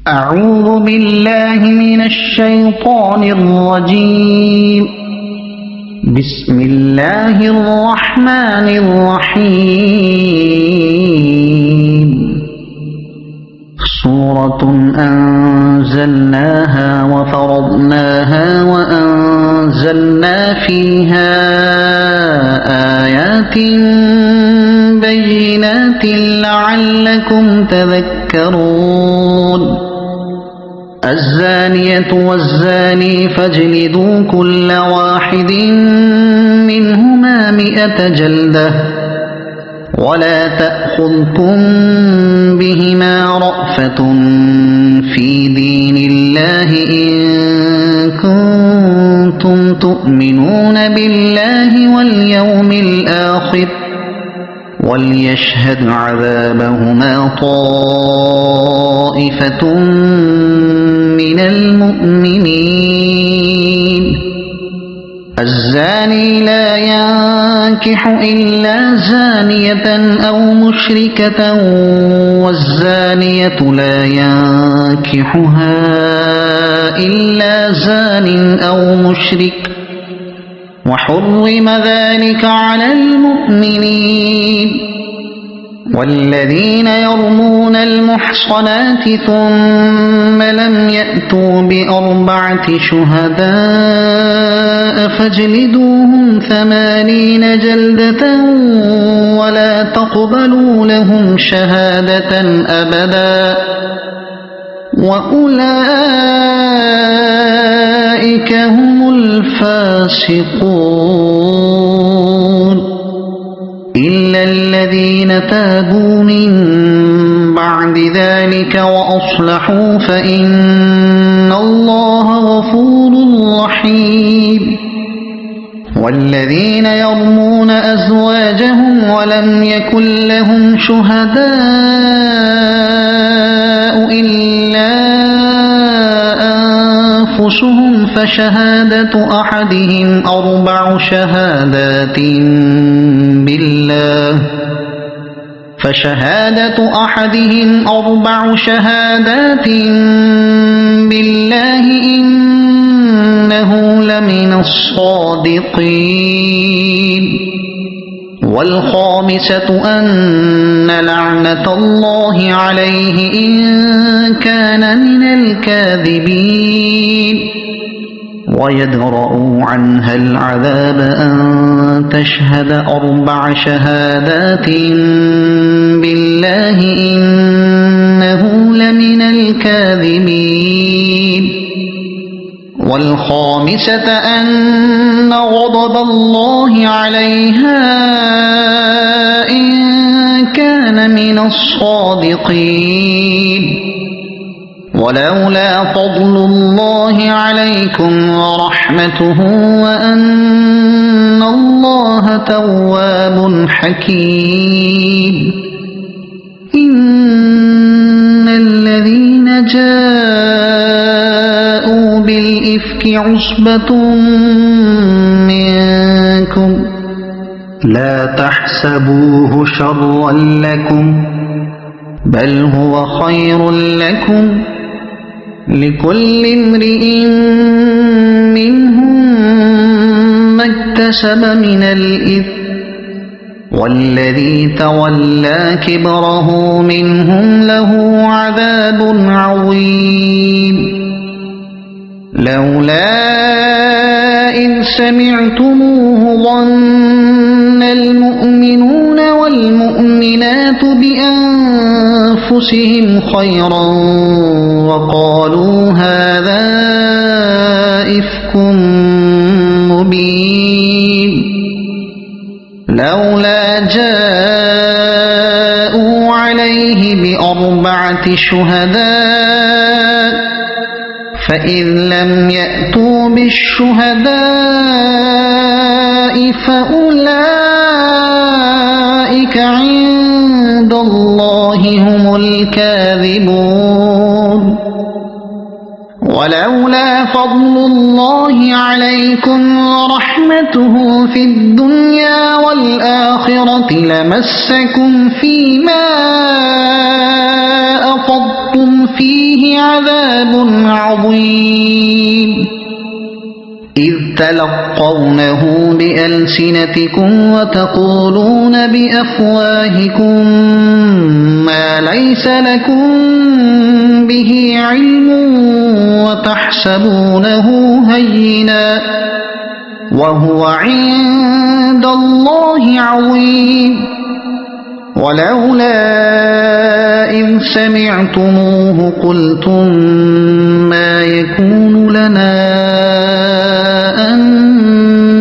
أعوذ بالله من الشيطان الرجيم. بسم الله الرحمن الرحيم. سورة أنزلناها وفرضناها وأنزلنا فيها آيات بينات لعلكم تذكرون. الزانية والزاني فاجلدوا كل واحد منهما 100 جلدة ولا تأخذكم بهما رأفة في دين الله إن كنتم تؤمنون بالله واليوم الآخر وليشهد عذابهما طائفة من المؤمنين. الزاني لا ينكح إلا زانية أو مشركة والزانية لا ينكحها إلا زان أو مشرك وحرم ذلك على المؤمنين. والذين يرمون المحصنات ثم لم يأتوا ب4 شهداء فاجلدوهم 80 جلدة ولا تقبلوا لهم شهادة أبدا وأولئك هم الفاسقون. إلا الذين تابوا من بعد ذلك وأصلحوا فإن الله غفور رحيم. والذين يرمون أزواجهم ولم يكن لهم شهداء إلا أنفسهم فشهادة أحدهم 4 شهادات بالله إنه لمن الصادقين. والخامسة أن لعنة الله عليه إن كان من الكاذبين. ويدرأ عنها العذاب أن تشهد 4 شهادات بالله إنه لمن الكاذبين. والخامسة أن غضب الله عليها إن كان من الصادقين. ولولا فضل الله عليكم ورحمته وأن الله تواب حكيم. إن الذين جاءوا بالإفك عصبة منكم لا تحسبوه شرا لكم بل هو خير لكم لكل امرئ منهم ما اكتسب من الإثم والذي تولى كبره منهم له عذاب عظيم. لولا إذ سمعتموه ظن المؤمنون والمؤمنات بأنفسهم خيرا وقالوا هذا إفك مبين. لولا جاءوا عليه ب4 شهداء فإذ لم يأتوا بالشهداء فأولئك عند الله هم الكاذبون. ولولا فضل الله عليكم ورحمته في الدنيا والآخرة لمسكم فيما أفضتم فيه عذاب عظيم إذ تلقونه بألسنتكم وتقولون بأفواهكم ما ليس لكم به علم وتحسبونه هينا وهو عند الله عظيم ولولا إذ سمعتموه قلتم ما يكون لنا أن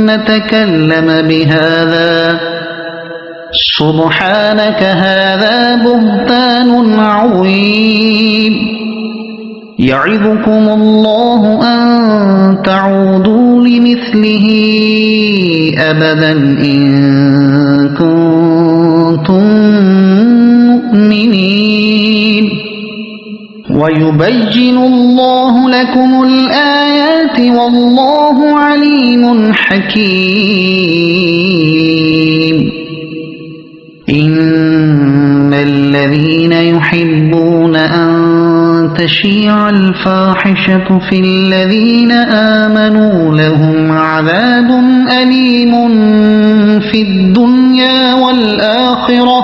نتكلم بهذا سبحانك هذا بهتان عظيم يعظكم الله أن تعودوا لمثله أبدا إن كنتم مؤمنين ويبين الله لكم الآيات والله عليم حكيم إن الذين يحبون أن تشيع الفاحشة في الذين آمنوا لهم عذاب أليم في الدنيا والآخرة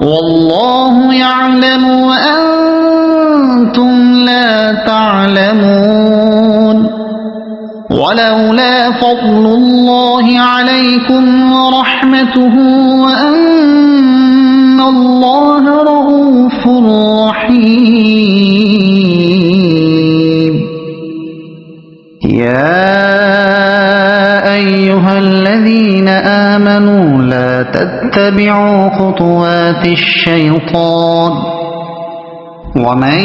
والله يعلم وأنتم لا تعلمون ولولا فضل الله عليكم ورحمته وأن الله رؤوف رحيم يا أيها الذين آمنوا لا تتبعوا خطوات الشيطان ومن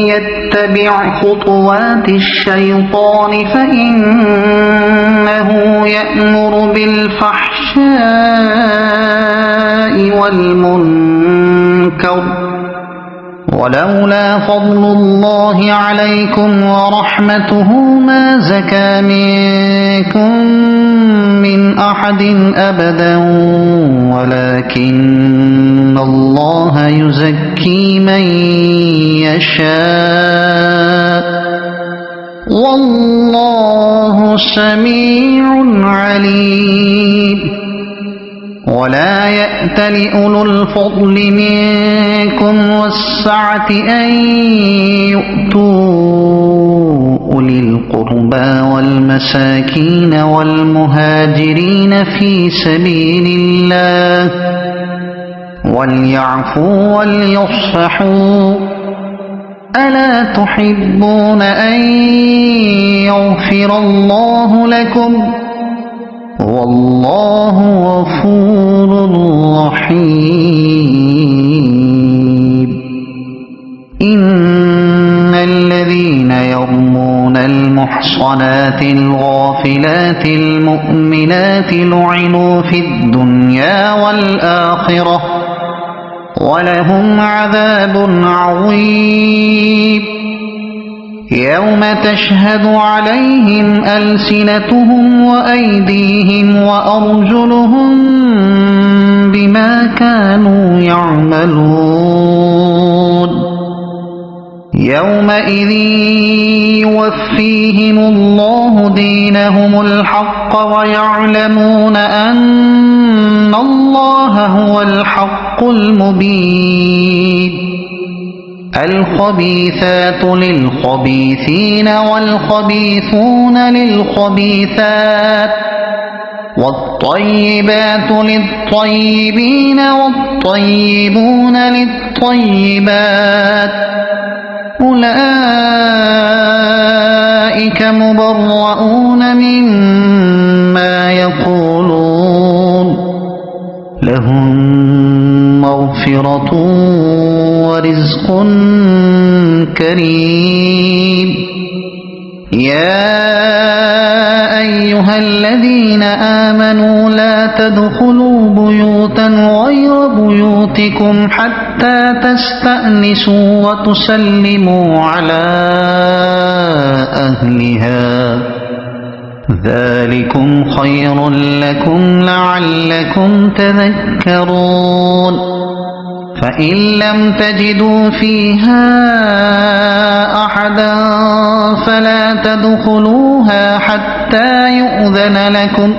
يتبع خطوات الشيطان فإنه يأمر بالفحشاء والمنكر ولولا فضل الله عليكم ورحمته ما زكى منكم من أحد أبدا ولكن الله يزكي من يشاء والله سميع عليم ولا يأت لأولو الفضل منكم والسعة أن يؤتوا أولي القربى والمساكين والمهاجرين في سبيل الله وليعفوا وليصفحوا ألا تحبون أن يغفر الله لكم والله غفور رحيم إن الذين يرمون المحصنات الغافلات المؤمنات لعنوا في الدنيا والآخرة ولهم عذاب عظيم يوم تشهد عليهم ألسنتهم وأيديهم وأرجلهم بما كانوا يعملون يومئذ يوفيهم الله دينهم الحق ويعلمون أن الله هو الحق المبين الخبيثات للخبيثين والخبيثون للخبيثات والطيبات للطيبين والطيبون للطيبات أولئك مبرؤون مما يقولون لهم مغفرة ورزق كريم يا أيها أيها الذين آمنوا لا تدخلوا بيوتا غير بيوتكم حتى تستأنسوا وتسلموا على أهلها ذلكم خير لكم لعلكم تذكرون فإن لم تجدوا فيها أحدا فلا تدخلوها حتى يؤذن لكم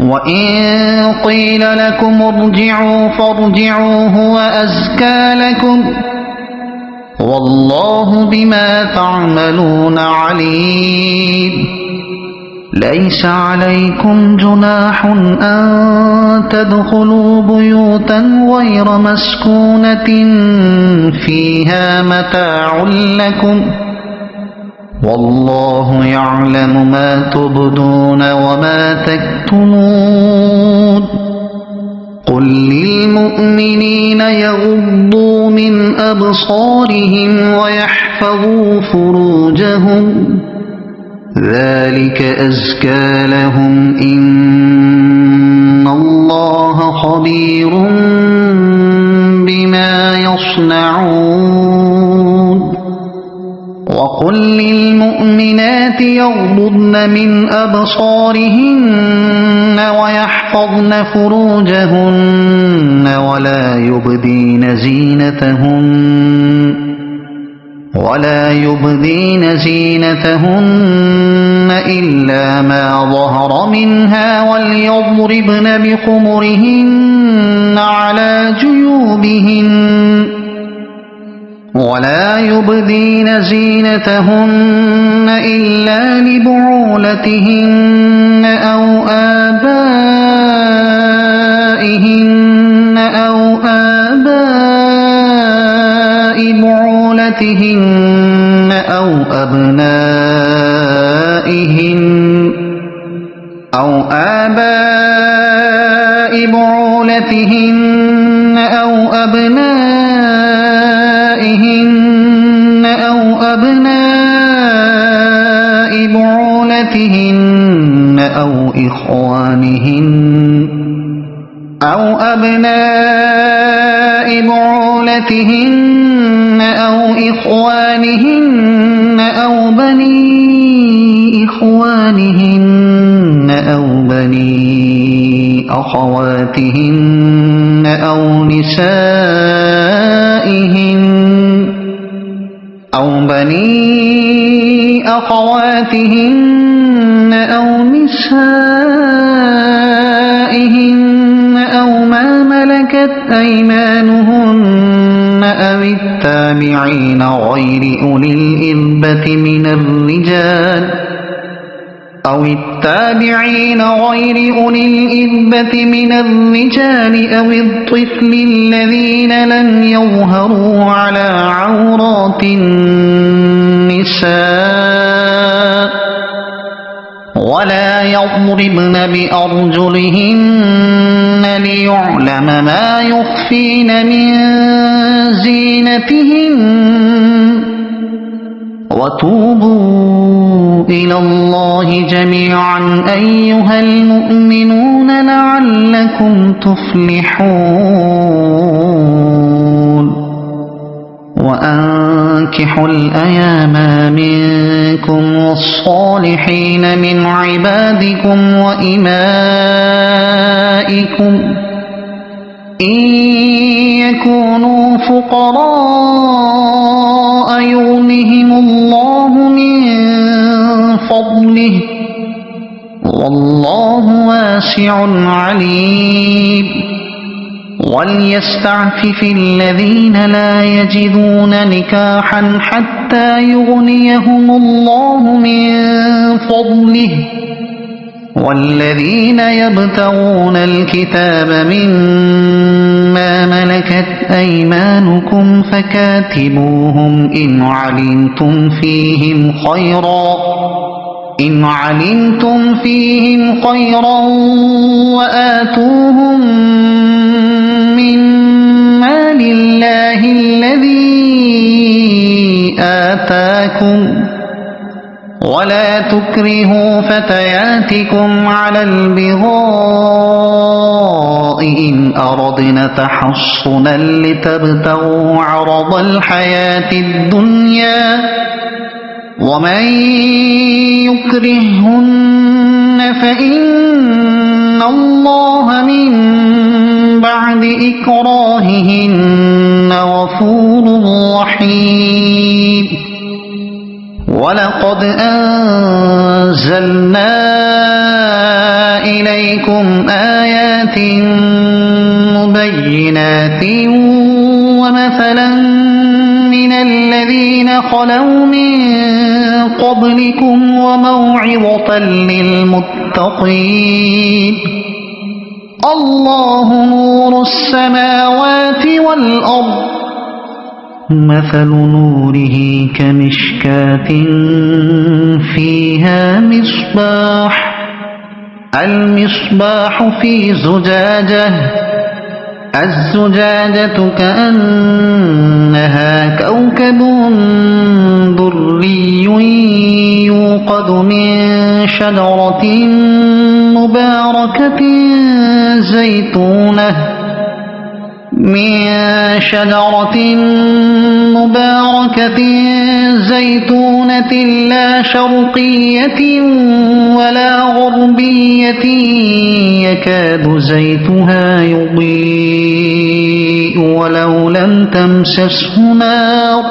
وإن قيل لكم ارجعوا فارجعوا هو أزكى لكم والله بما تعملون عليم ليس عليكم جناح أن تدخلوا بيوتا غير مسكونة فيها متاع لكم والله يعلم ما تبدون وما تكتمون قل للمؤمنين يغضوا من أبصارهم ويحفظوا فروجهم ذلك أزكى لهم إن الله خبير بما يصنعون وقل للمؤمنات يغضضن من أبصارهن ويحفظن فروجهن ولا يبدين زينتهن إلا ما ظهر منها وليضربن بخمرهن على جيوبهن ولا يبدين زينتهن إلا لبعولتهن أو آبائهن أو آباء بعولتهن أو أبنائهن أو آباء بعولتهن أو أبنائهن أو أبناء بعولتهن أو إخوانهن أو أبناء بعولتهن أو إخوانهن أو بني إخوانهن أو بني أخواتهن أو نسائهن أو بني أخواتهن أو نسائهن أو ما ملكت أيمانهن أو التابعين غير أولي الإربة من الرجال أو الطفل الذين لم يظهروا على عورات النساء ولا يضربن بأرجلهن ليعلم ما يخفين من زينتهن وتوبوا إلى الله جميعا أيها المؤمنون لعلكم تفلحون وأنكحوا الأيام منكم والصالحين من عبادكم وإمائكم إن يكونوا فقراء يغنهم الله من فضله والله واسع عليم وليستعفف الذين لا يجدون نكاحا حتى يغنيهم الله من فضله والذين يبتغون الكتاب مما ملكت أيمانكم فكاتبوهم إن علمتم فيهم خيرا وآتوهم مما لله الذي آتاكم ولا تكرهوا فتياتكم على البغاء إن أردنا تحصنا لتبتغوا عرض الحياة الدنيا ومن يكرههن فإن الله من بعد إكراههن غفور رحيم ولقد أنزلنا إليكم آيات مبينات ومثلا من الذين خلوا من قبلكم وموعظة للمتقين الله نور السماوات والأرض مثل نوره كمشكاة فيها مصباح المصباح في زجاجة الزجاجة كأنها كوكب دري يوقد من شجرة مباركة زيتونة لا شرقية ولا غربية يكاد زيتها يضيء ولو لم تمسسه نار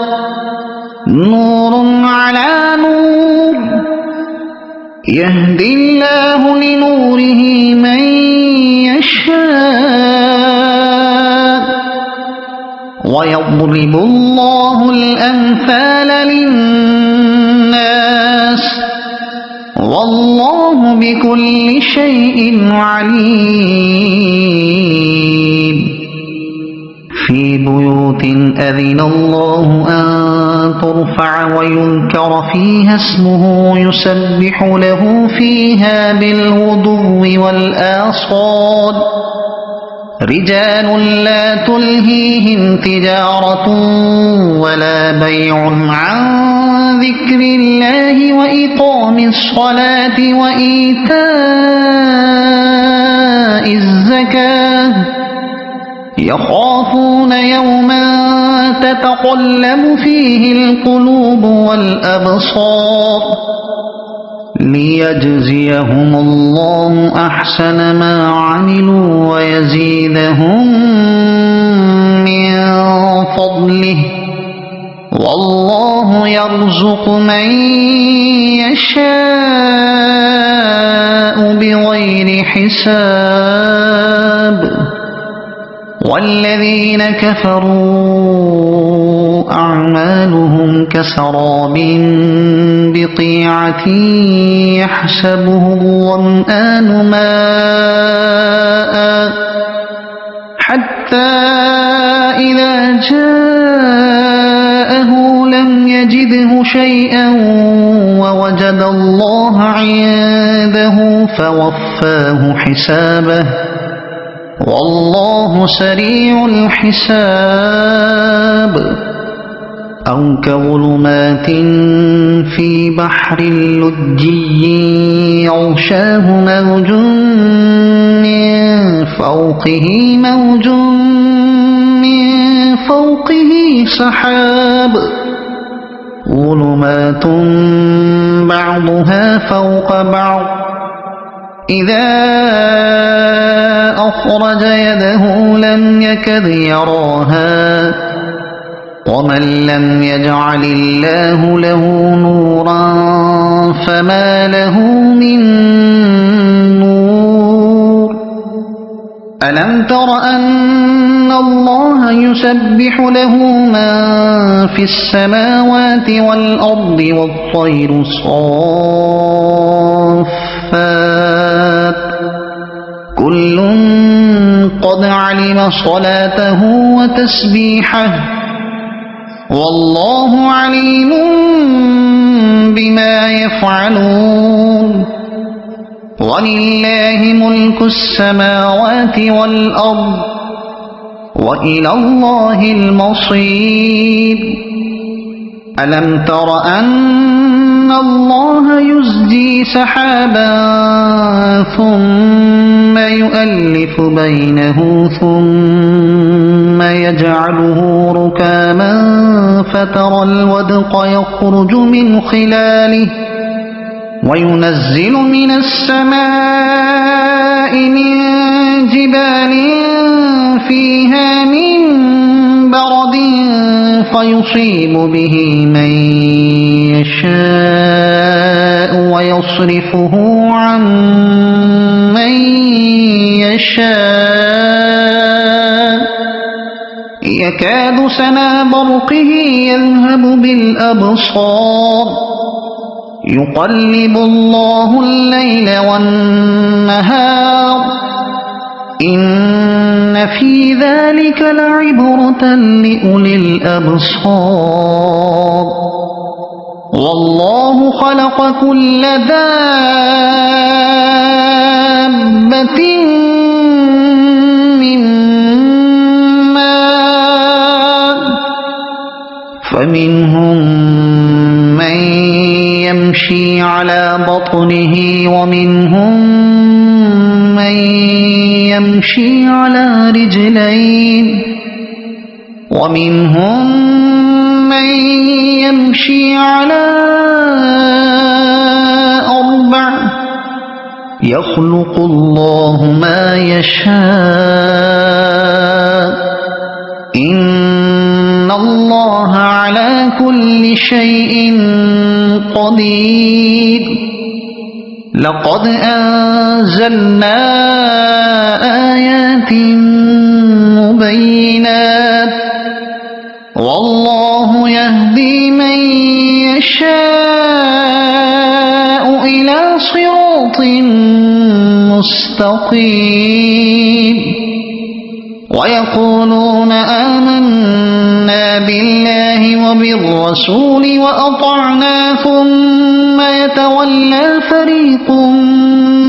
نور على نور يهدي الله لنوره من يشاء ويضرب الله الأمثال للناس والله بكل شيء عليم في بيوت أذن الله أن ترفع ويذكر فيها اسمه يسبح له فيها بالغدو والآصال رجال لا تلهيهم تجارة ولا بيع عن ذكر الله وإقام الصلاة وإيتاء الزكاة يخافون يوما تتقلب فيه القلوب والأبصار ليجزيهم الله أحسن ما عملوا ويزيدهم من فضله والله يرزق من يشاء بغير حساب والذين كفروا أعمالهم كسراب بقيعة يحسبه الظمآن ماء حتى إذا جاءه لم يجده شيئا ووجد الله عنده فوفاه حسابه والله سريع الحساب أو كظلمات في بحر لجي يغشاه موج من فوقه سحاب ظلمات بعضها فوق بعض إذا أخرج يده لم يكد يراها ومن لم يجعل الله له نورا فما له من نور ألم تر أن الله يسبح له من في السماوات والأرض والطير صافات كل قد علم صلاته وتسبيحه والله عليم بما يفعلون ولله ملك السماوات والأرض وإلى الله المصير ألم تر أن الله يزجي سحابا ثم يؤلف بينه ثم يجعله ركاما فترى الودق يخرج من خلاله وينزل من السماء من جبال فيها من برد فيصيب به من يشاء ويصرفه عن من يشاء يكاد سنا برقه يذهب بالأبصار يقلب الله الليل والنهار إن في ذلك لعبرة لأولي الأبصار والله خلق كل دابة من ماء فمنهم من يمشي على بطنه ومنهم من يمشي على رجلين ومنهم من يمشي على أربع يخلق الله ما يشاء إن الله على كل شيء قدير لقد أنزلنا آيات مبينات والله يهدي من يشاء إلى صراط مستقيم ويقولون آمنا بالله وبالرسول وأطعنا ثم يتولى فريق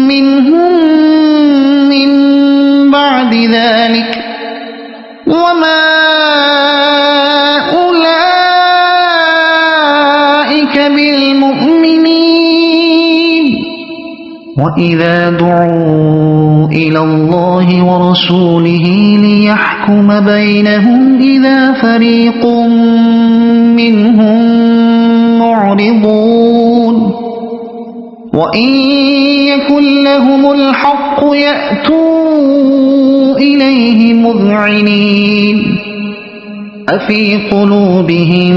منهم من بعد ذلك وما أولئك بالمؤمنين وإذا دعوا إلى الله ورسوله ليحكم بينهم إذا فريق منهم معرضون وإن يكن لهم الحق يأتوا إليه مذعنين أفي قلوبهم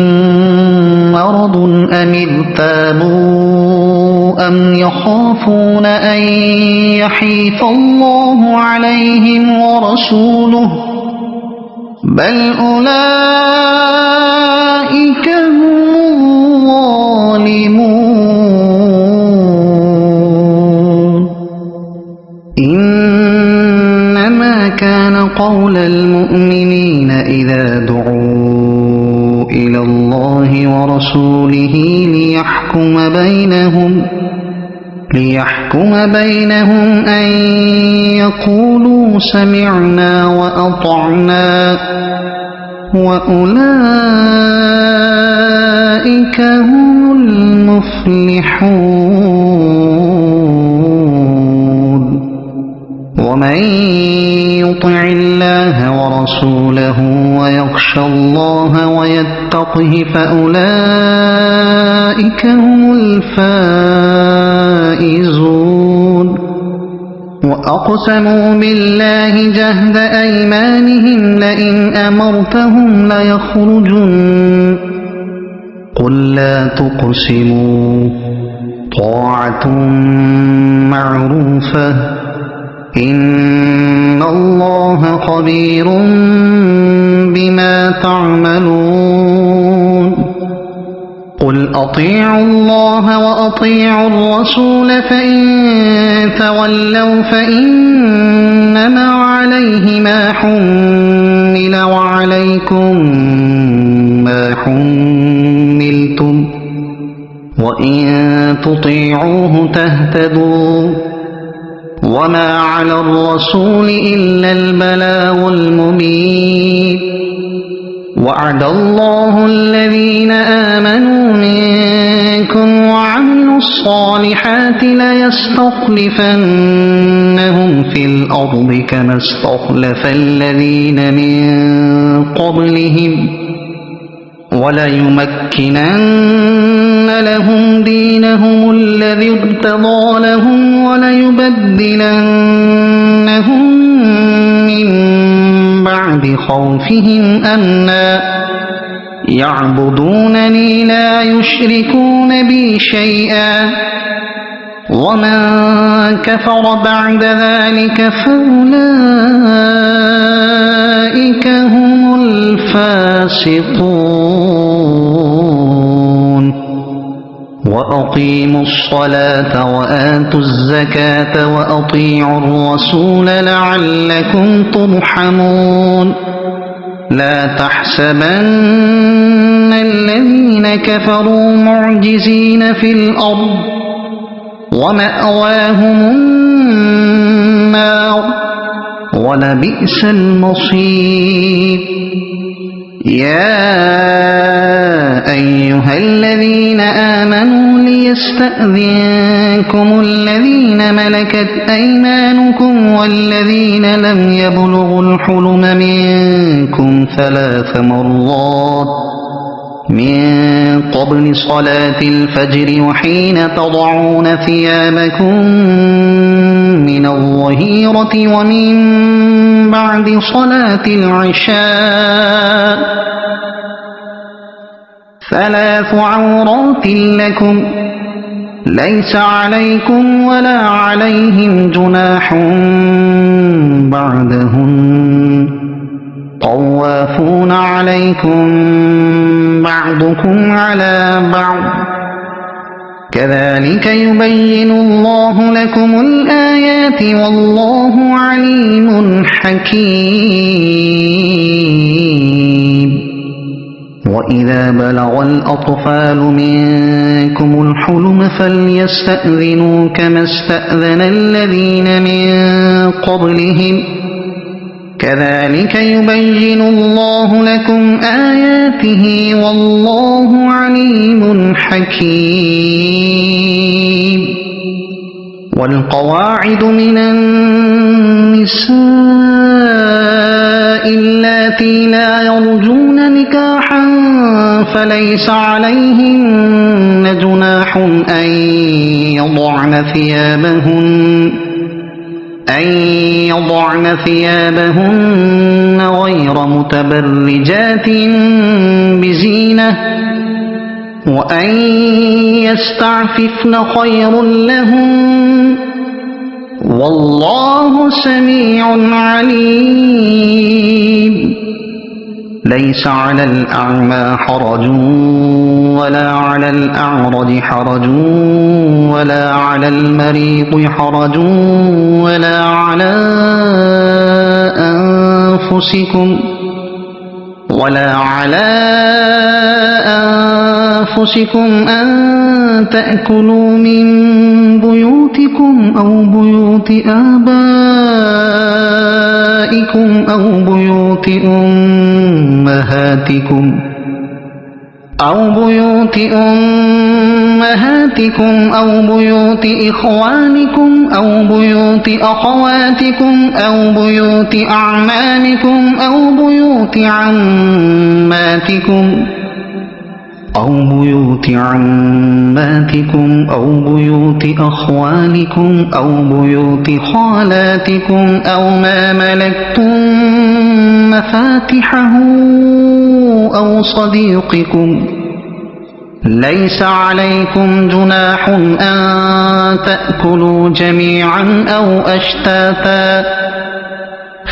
مرض أم ارتابوا أم يخافون أن يحيف الله عليهم ورسوله بل أولئك هم الظالمون إنما كان قول المؤمنين إذا دعوا إلى الله ورسوله ليحكم بينهم أن يقولوا سمعنا وأطعنا وأولئك هم المفلحون ومن يطع الله ورسوله ويخشى الله ويتقه فأولئك هم الفائزون وأقسموا بالله جهد أيمانهم لئن أمرتهم ليخرجن قل لا تقسموا طاعة معروفة إن الله خبير بما تعملون قل أطيعوا الله وأطيعوا الرسول فإن تولوا فإنما عليه ما حمل وعليكم ما حملتم وإن تطيعوه تهتدوا وما على الرسول إلا البلاغ المبين وعد الله الذين آمنوا منكم وعملوا الصالحات ليستخلفنهم في الأرض كما استخلف الذين من قبلهم وليمكنن لهم دينهم الذي ارتضى لهم وليبدلنهم من بعد خوفهم أمنا يعبدونني لا يشركون بي شيئا ومن كفر بعد ذلك فأولئك هم الفاسقون وأقيموا الصلاة وآتوا الزكاة وأطيعوا الرسول لعلكم ترحمون لا تحسبن الذين كفروا معجزين في الأرض ومأواهم النار ولبئس المصير يا أيها الذين آمنوا ليستأذنكم الذين ملكت أيمانكم والذين لم يبلغوا الحلم منكم 3 مرات من قبل صلاة الفجر وحين تضعون ثيابكم من الظهيرة ومن بعد صلاة العشاء 3 عورات لكم ليس عليكم ولا عليهم جناح بعدهن طوافون عليكم بعضكم على بعض كذلك يبين الله لكم الآيات والله عليم حكيم وإذا بلغ الأطفال منكم الحلم فليستأذنوا كما استأذن الذين من قبلهم كذلك يبين الله لكم آياته والله عليم حكيم والقواعد من النساء اللاتي لا يرجون نكاحا فليس عليهن جناح أن يضعن ثيابهن غير متبرجات بزينة وأن يستعففن خير لهن والله سميع عليم ليس على الأعمى حرج ولا على الأعرج حرج ولا على المريض حرج ولا على أنفسكم أن تأكلوا من بيوتكم أو بيوت آبائكم أو بيوت أمهاتكم أو بيوت إخوانكم أو بيوت أخواتكم أو بيوت أعمامكم أو بيوت عماتكم أو بيوت أخوالكم أو بيوت خالاتكم أو ما ملكتم مفاتحه أو صديقكم ليس عليكم جناح أن تأكلوا جميعا أو أشتاتا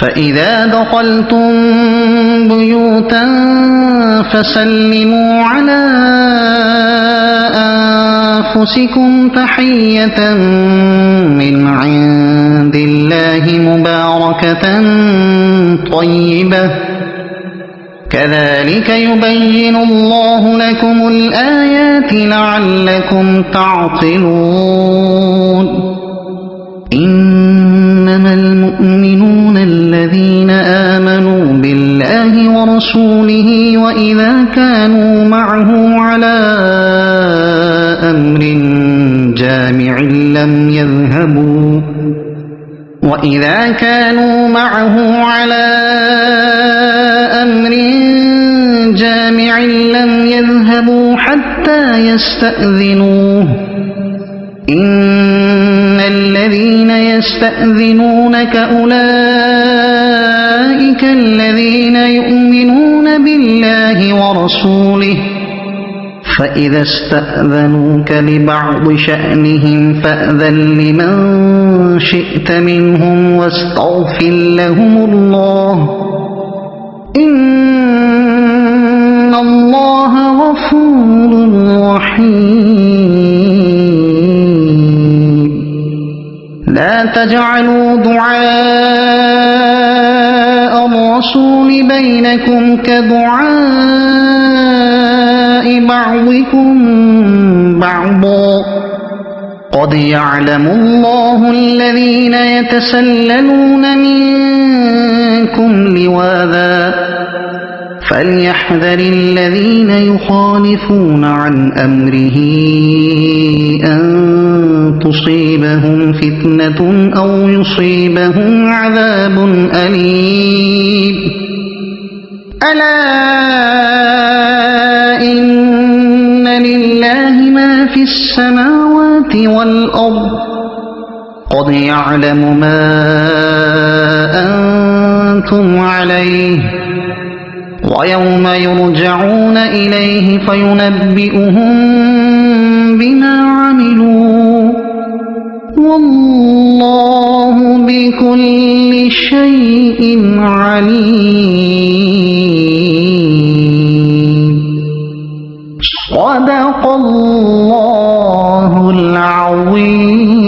فإذا دخلتم بيوتا فسلموا على أنفسكم تحية من عند الله مباركة طيبة كذلك يبين الله لكم الآيات لعلكم تعقلون إنما المؤمنون الذين آمنوا بالله ورسوله وإذا كانوا معه على أمر وإذا كانوا معه على أمر جامع لم يذهبوا حتى يستأذنوه إن الذين يستأذنونك أولئك الذين يؤمنون بالله ورسوله فإذا استأذنوك لبعض شأنهم فأذن لمن شئت منهم واستغفر لهم الله إن الله غفور رحيم لا تجعلوا دعاء الرسول بينكم كدعاء بعضكم بعضا قد يعلم الله الذين يتسللون منكم لواذا فليحذر الذين يخالفون عن أمره أن تصيبهم فتنة أو يصيبهم عذاب أليم ألا إن لله ما في السماوات والأرض قد يعلم ما أنتم عليه ويوم يرجعون إليه فينبئهم بما عملوا والله بكل شيء عليم صدق الله العظيم.